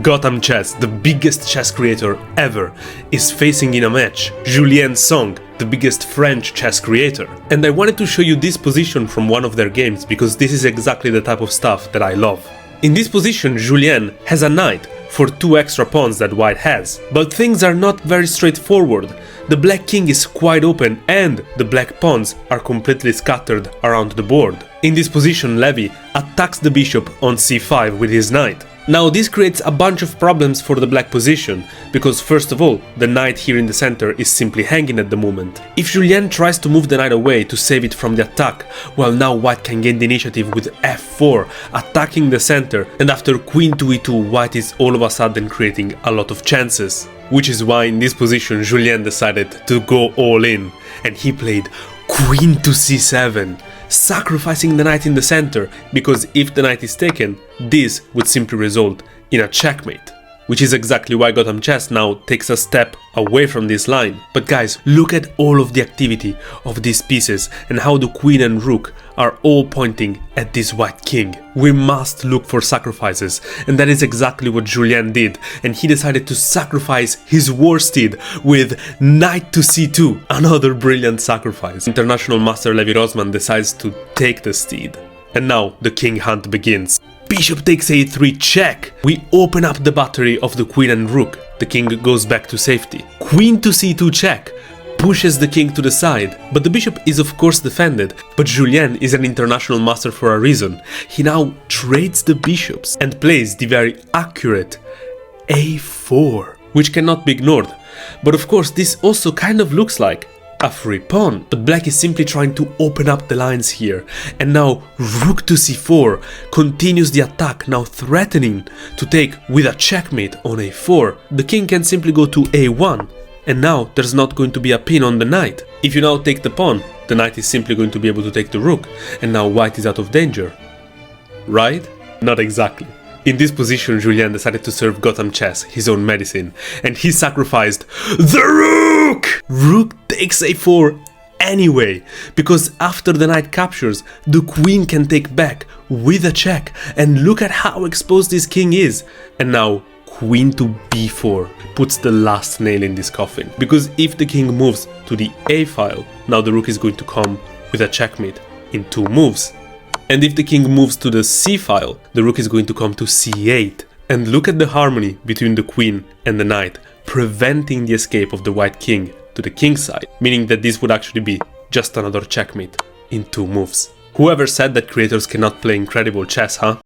Gotham Chess, the biggest chess creator ever, is facing in a match Gotham VS Song, the biggest French chess creator. And I wanted to show you this position from one of their games because this is exactly the type of stuff that I love. In this position, Julien has a knight for 2 extra pawns that white has. But things are not very straightforward. The black king is quite open and the black pawns are completely scattered around the board. In this position, Levy attacks the bishop on c5 with his knight. Now this creates a bunch of problems for the black position, because first of all, the knight here in the center is simply hanging at the moment. If Julien tries to move the knight away to save it from the attack, well, now white can gain the initiative with f4, attacking the center, and after queen to e2, white is all of a sudden creating a lot of chances. Which is why in this position Julien decided to go all in, and he played queen to c7, sacrificing the knight in the center, because if the knight is taken, this would simply result in a checkmate. Which is exactly why Gotham Chess now takes a step away from this line. But guys, look at all of the activity of these pieces and how the queen and rook are all pointing at this white king. We must look for sacrifices, and that is exactly what Julien did, and he decided to sacrifice his war steed with knight to c2, another brilliant sacrifice. International master Levy Rosman decides to take the steed. And now the king hunt begins. Bishop takes a3 check. We open up the battery of the queen and rook. The king goes back to safety. Queen to c2 check pushes the king to the side, but the bishop is of course defended. But Julien is an international master for a reason. He now trades the bishops and plays the very accurate a4, which cannot be ignored. But of course this also kind of looks like a free pawn, but black is simply trying to open up the lines here, and now rook to c4 continues the attack, now threatening to take with a checkmate on a4. The king can simply go to a1, and now there's not going to be a pin on the knight. If you now take the pawn, the knight is simply going to be able to take the rook, and now white is out of danger. Right? Not exactly. In this position, Julien decided to serve Gotham Chess his own medicine, and he sacrificed the rook! Rook takes a4 anyway, because after the knight captures, the queen can take back with a check, and look at how exposed this king is. And now queen to b4 puts the last nail in this coffin, because if the king moves to the a file, now the rook is going to come with a checkmate in 2 moves. And if the king moves to the c-file, the rook is going to come to c8. And look at the harmony between the queen and the knight, preventing the escape of the white king to the king's side, meaning that this would actually be just another checkmate in 2 moves. Whoever said that creators cannot play incredible chess, huh?